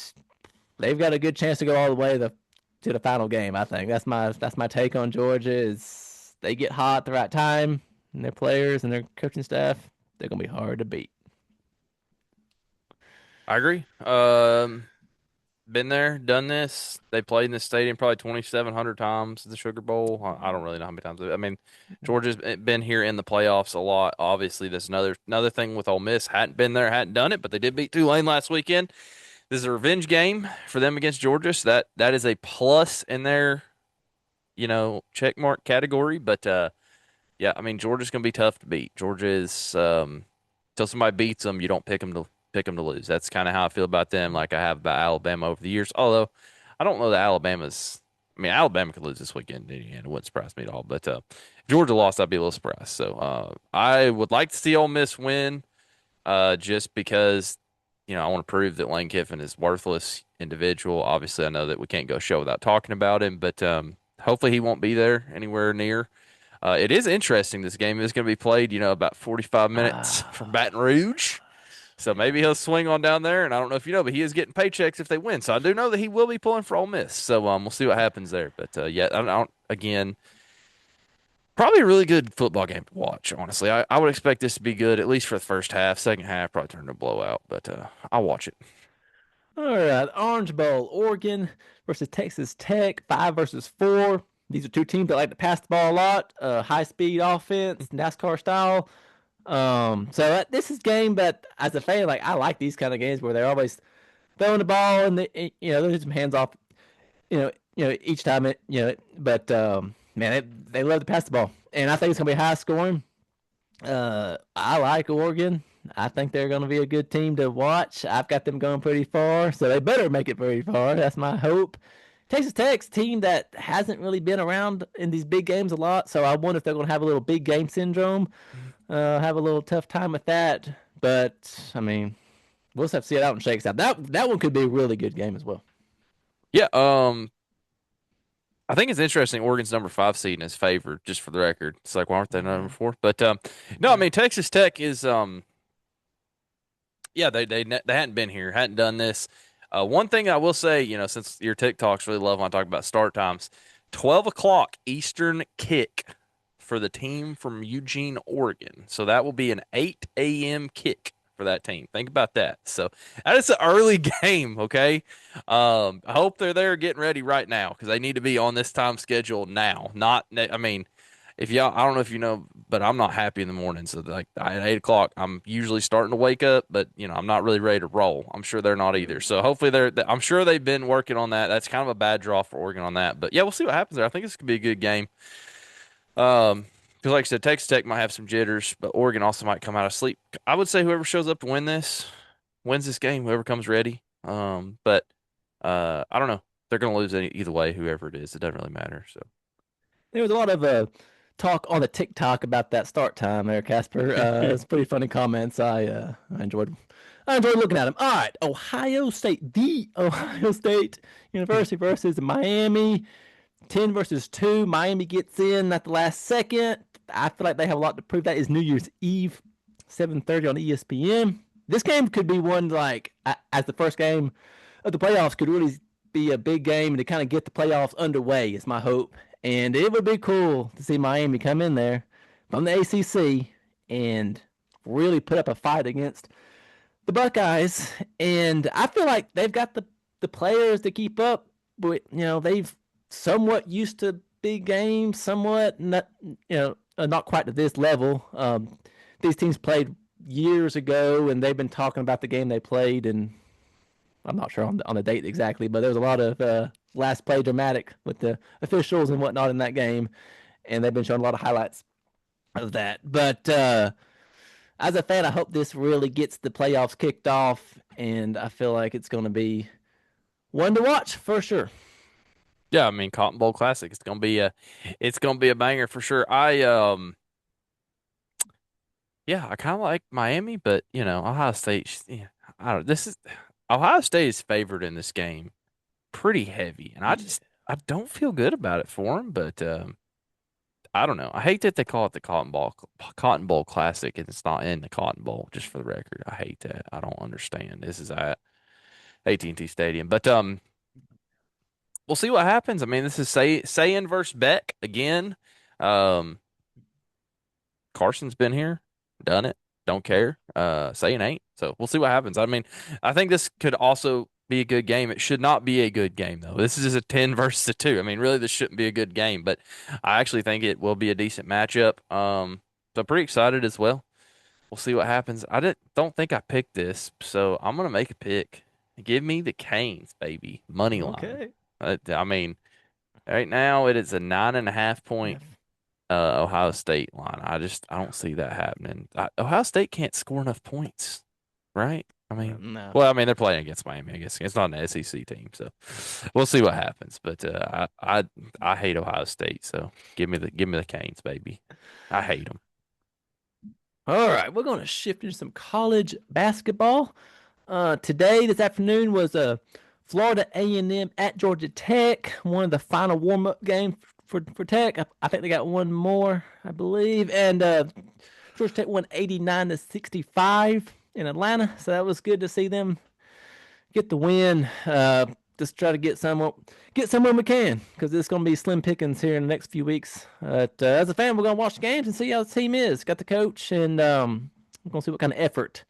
they've got a good chance to go all the way to the final game. I think that's my take on Georgia. Is they get hot at the right time, and their players and their coaching staff, they're gonna be hard to beat. I agree. Been there, done this. They played in this stadium probably 2,700 times, the Sugar Bowl. I don't really know how many times. I mean, Georgia's been here in the playoffs a lot. Obviously, that's another thing with Ole Miss. Hadn't been there, hadn't done it, but they did beat Tulane last weekend. This is a revenge game for them against Georgia, so that is a plus in their, check mark category. But yeah, I mean Georgia's going to be tough to beat. Georgia is until somebody beats them, you don't pick them to lose. That's kind of how I feel about them, like I have about Alabama over the years. Although I don't know that Alabama's. I mean, Alabama could lose this weekend, and it wouldn't surprise me at all. But if Georgia lost, I'd be a little surprised. So I would like to see Ole Miss win, just because I want to prove that Lane Kiffin is worthless individual. Obviously, I know that we can't go show without talking about him, but hopefully he won't be there anywhere near. It is interesting. This game is going to be played, about 45 minutes from Ah, Baton Rouge. So maybe he'll swing on down there, and I don't know if you know, but he is getting paychecks if they win. So I do know that he will be pulling for Ole Miss. So we'll see what happens there. But yeah, again, probably a really good football game to watch. Honestly, I would expect this to be good at least for the first half. Second half probably turn to a blowout, but I'll watch it. all right, Orange Bowl, Oregon versus Texas Tech, 5 versus 4. These are two teams that like to pass the ball a lot, high speed offense, NASCAR style. So this is game that as a fan, like I like these kind of games where they're always throwing the ball and there's some hands off, each time but man, they love to pass the ball, and I think it's gonna be high scoring. I like Oregon. I think they're going to be a good team to watch. I've got them going pretty far, so they better make it very far. That's my hope. Texas Tech's team that hasn't really been around in these big games a lot, so I wonder if they're going to have a little big game syndrome, have a little tough time with that. But I mean, we'll just have to see how that one shakes out. That one could be a really good game as well. Yeah, I think it's interesting. Oregon's number 5 seed is favored, just for the record. It's like, why aren't they number 4? But no, I mean Texas Tech is yeah, they hadn't been here, hadn't done this. One thing I will say, since your TikToks really love when I talk about start times, 12 o'clock Eastern kick for the team from Eugene, Oregon. So that will be an 8 a.m. kick for that team. Think about that. So that is an early game. Okay, I hope they're there getting ready right now because they need to be on this time schedule now. Not, I mean, if y'all, I don't know if you know, but I'm not happy in the morning. So like at 8 o'clock, I'm usually starting to wake up, but I'm not really ready to roll. I'm sure they're not either. So hopefully I'm sure they've been working on that. That's kind of a bad draw for Oregon on that, but yeah, we'll see what happens there. I think this could be a good game. Because like I said, Texas Tech might have some jitters, but Oregon also might come out of sleep. I would say whoever shows up to wins this game. Whoever comes ready. But I don't know. They're gonna lose either way. Whoever it is, it doesn't really matter. So. There was a lot of talk on the TikTok about that start time there, Casper. It's pretty funny comments. I enjoyed. I enjoyed looking at them. All right, Ohio State, the Ohio State University versus Miami. 10 versus 2. Miami gets in at the last second. I feel like they have a lot to prove. That is New Year's Eve, 7:30 on ESPN. This game could be one like as the first game of the playoffs could really be a big game to kind of get the playoffs underway is my hope. And it would be cool to see Miami come in there from the ACC and really put up a fight against the Buckeyes. And I feel like they've got the players to keep up. But they've somewhat used to big games, somewhat not quite to this level. These teams played years ago, and they've been talking about the game they played, and I'm not sure on the date exactly, but there was a lot of last play dramatic with the officials and whatnot in that game, and they've been showing a lot of highlights of that. But as a fan, I hope this really gets the playoffs kicked off, and I feel like it's going to be one to watch for sure. Yeah, I mean Cotton Bowl Classic. It's gonna be a banger for sure. Yeah, I kind of like Miami, but Ohio State. Yeah, I don't. This is Ohio State is favored in this game, pretty heavy, and I don't feel good about it for them. But I don't know. I hate that they call it the Cotton Bowl Classic, and it's not in the Cotton Bowl. Just for the record, I hate that. I don't understand. This is at AT&T Stadium, but we'll see what happens. I mean, this is Sayin versus Beck again. Um, Carson's been here, done it, don't care. Saying ain't. So we'll see what happens. I mean, I think this could also be a good game. It should not be a good game though. This is just a 10 versus a 2. I mean, really this shouldn't be a good game, but I actually think it will be a decent matchup. So pretty excited as well. We'll see what happens. Don't think I picked this, so I'm gonna make a pick. Give me the Canes, baby. Money line. Okay. I mean, right now it is a 9.5 point Ohio State line. I don't see that happening. Ohio State can't score enough points, right? I mean, No. well, I mean they're playing against Miami. I guess it's not an SEC team, so we'll see what happens. But I hate Ohio State, so give me the Canes, baby. I hate them. All right, we're going to shift into some college basketball. Today, this afternoon, was Florida A&M at Georgia Tech, one of the final warm-up games for Tech. I think they got one more, I believe, and Georgia Tech won 89-65 in Atlanta, so that was good to see them get the win. Just try to get somewhere we can because it's going to be slim pickings here in the next few weeks. As a fan, we're going to watch the games and see how the team is. Got the coach, and we're going to see what kind of effort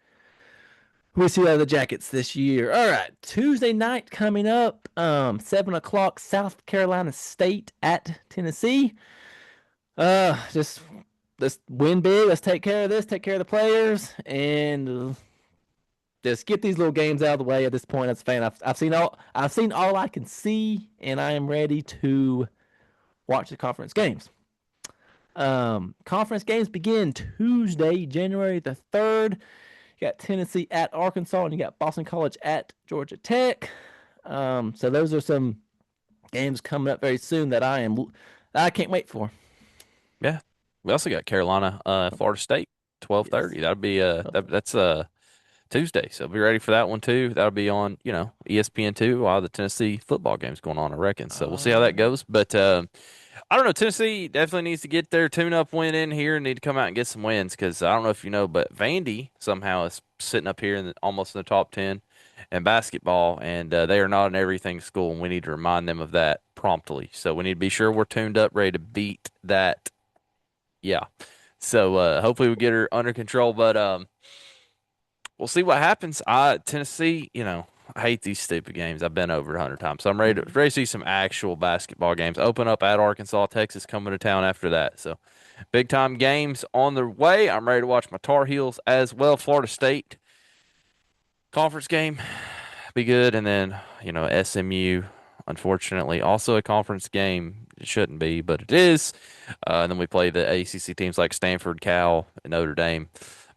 we see out of the Jackets this year. All right, Tuesday night coming up, 7 o'clock, South Carolina State at Tennessee. Just let's win big. Let's take care of this. Take care of the players, and just get these little games out of the way at this point as a fan. I've seen all I can see, and I am ready to watch the conference games. Conference games begin Tuesday, January the 3rd. You got Tennessee at Arkansas, and you got Boston College at Georgia Tech. So those are some games coming up very soon that I can't wait for. Yeah, we also got Carolina, Florida State, 12:30. Yes. That'll be that's Tuesday, so be ready for that one too. That'll be on ESPN2 while the Tennessee football game's going on, I reckon. So we'll see how that goes. But I don't know. Tennessee definitely needs to get their tune-up win in here and need to come out and get some wins because I don't know if you know, but Vandy somehow is sitting up here almost in the top 10 in basketball, and they are not an everything school, and we need to remind them of that promptly. So we need to be sure we're tuned up, ready to beat that. Yeah. So hopefully we get her under control, but we'll see what happens. Tennessee, I hate these stupid games. I've been over 100 times. So I'm ready to see some actual basketball games. Open up at Arkansas, Texas coming to town after that. So big time games on the way. I'm ready to watch my Tar Heels as well. Florida State conference game be good. And then, SMU, unfortunately, also a conference game. It shouldn't be, but it is. And then we play the ACC teams like Stanford, Cal, and Notre Dame.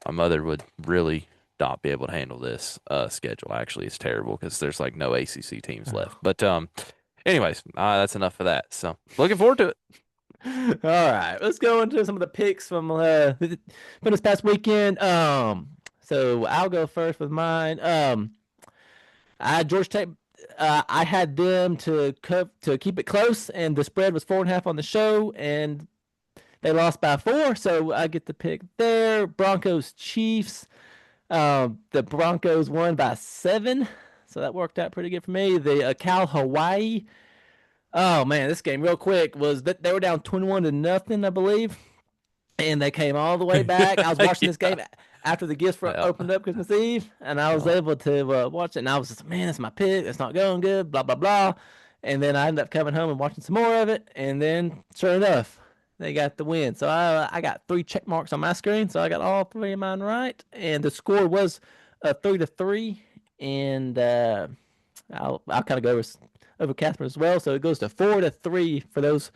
My mother would really not be able to handle this schedule. Actually, it's terrible because there's like no ACC teams left. But anyways, that's enough of that. So looking forward to it. All right, let's go into some of the picks from this past weekend. So I'll go first with mine. Georgia Tech I had them to keep it close, and the spread was 4.5 on the show, and they lost by 4, so I get the pick there. Broncos Chiefs. The Broncos won by 7, so that worked out pretty good for me. The Cal Hawaii. Oh man, this game real quick was that they were down 21-0, I believe, and they came all the way back. I was watching this Yeah. game after the gifts were Yeah. opened up Christmas Eve, and I was Yeah. able to watch it. And I was just, man, it's my pick. It's not going good. Blah blah blah. And then I ended up coming home and watching some more of it. And then, sure enough, they got the win. So I got 3 check marks on my screen. So I got all 3 of mine right. And the score was 3-3. And I'll kind of go over Casper as well. So it goes to 4-3 for those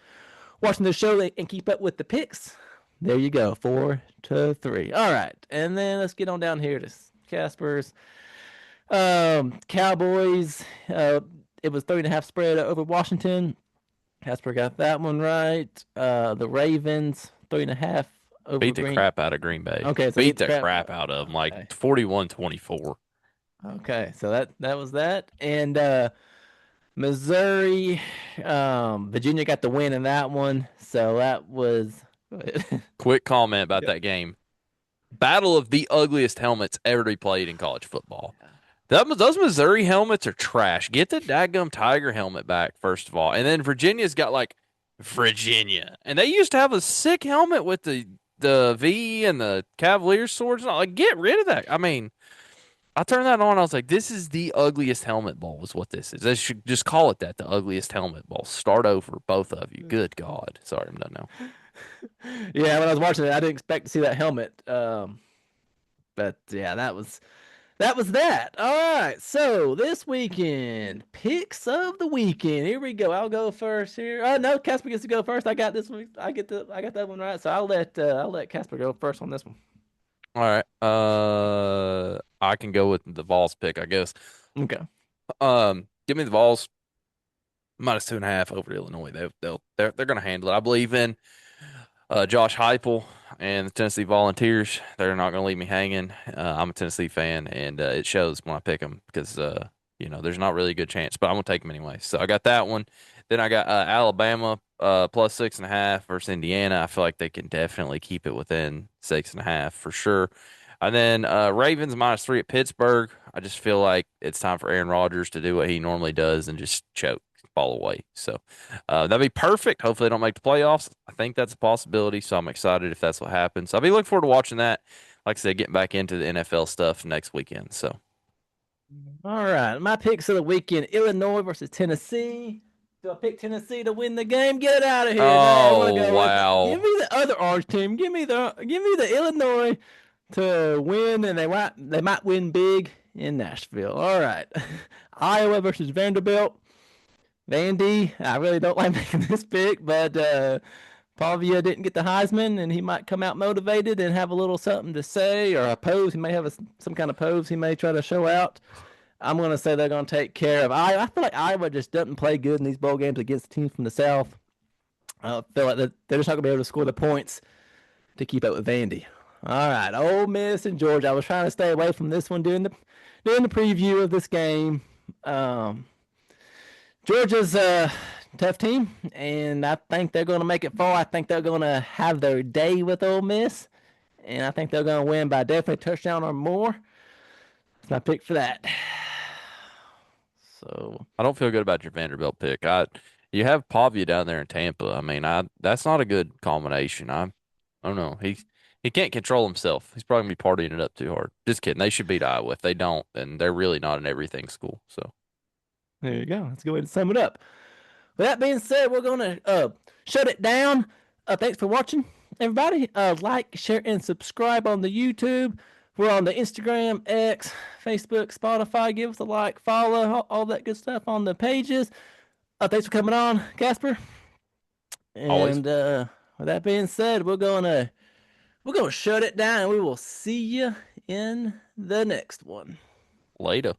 watching the show and keep up with the picks. There you go, 4-3. All right, and then let's get on down here to Casper's Cowboys. It was 3.5 spread over Washington. Casper got that one right. The Ravens 3.5 over Beat the Green. crap out of Green Bay. Okay, so Beat beat the the crap. crap out of them, like Okay, 41-24. okay, so that was that, and Missouri, Virginia got the win in that one, so that was. Quick comment about that game. Battle of the ugliest helmets ever to be played in college football. Those Missouri helmets are trash. Get the daggum Tiger helmet back, first of all. And then Virginia's got like Virginia. And they used to have a sick helmet with the V and the Cavalier swords. Like, get rid of that. I mean, I turned that on. I was like, this is the ugliest helmet bowl, is what this is. They should just call it that, the ugliest helmet bowl. Start over, both of you. Good God. Sorry, I'm done now. Yeah, when I was watching it, I didn't expect to see that helmet. But yeah, that was that. All right, so this weekend picks of the weekend. Here we go. I'll go first here. Oh no, Casper gets to go first. I got this one. I got that one right. So I'll let Casper go first on this one. All right. I can go with the Vols pick, I guess. Okay. Give me the Vols -2.5 over Illinois. They're going to handle it. I believe in Josh Heupel and the Tennessee Volunteers. They're not going to leave me hanging. I'm a Tennessee fan, and it shows when I pick them because there's not really a good chance, but I'm going to take them anyway. So I got that one. Then I got Alabama +6.5 versus Indiana. I feel like they can definitely keep it within 6.5 for sure. And then Ravens -3 at Pittsburgh. I just feel like it's time for Aaron Rodgers to do what he normally does and just choke, fall away. So that'd be perfect. Hopefully, they don't make the playoffs. I think that's a possibility. So I'm excited if that's what happens. I'll be looking forward to watching that. Like I said, getting back into the NFL stuff next weekend. So All right, my picks of the weekend: Illinois versus Tennessee. Do I pick Tennessee to win the game? Get out of here! No, I'm gonna oh go with. Give wow. me the other orange team. Give me the Illinois to win, and they might win big in Nashville. All right, Iowa versus Vanderbilt. Vandy, I really don't like making this pick, but Pavia didn't get the Heisman, and he might come out motivated and have a little something to say or a pose. He may have some kind of pose he may try to show out. I'm going to say they're going to take care of Iowa. I feel like Iowa just doesn't play good in these bowl games against teams from the South. I feel like they're just not going to be able to score the points to keep up with Vandy. All right, Ole Miss and Georgia. I was trying to stay away from this one during the preview of this game. Georgia's a tough team, and I think they're going to make it far. I think they're going to have their day with Ole Miss, and I think they're going to win by definitely a touchdown or more. That's my pick for that. So I don't feel good about your Vanderbilt pick. You have Pavia down there in Tampa. I mean, that's not a good combination. I don't know. He can't control himself. He's probably gonna be partying it up too hard. Just kidding. They should beat Iowa. If they don't, then they're really not an everything school. So there you go. Let's go ahead and sum it up. With that being said, we're going to shut it down. Thanks for watching, everybody. Like, share, and subscribe on the YouTube. We're on the Instagram, X, Facebook, Spotify. Give us a like, follow, all that good stuff on the pages. Thanks for coming on, Casper. always And with that being said, we're gonna shut it down, and we will see you in the next one. later.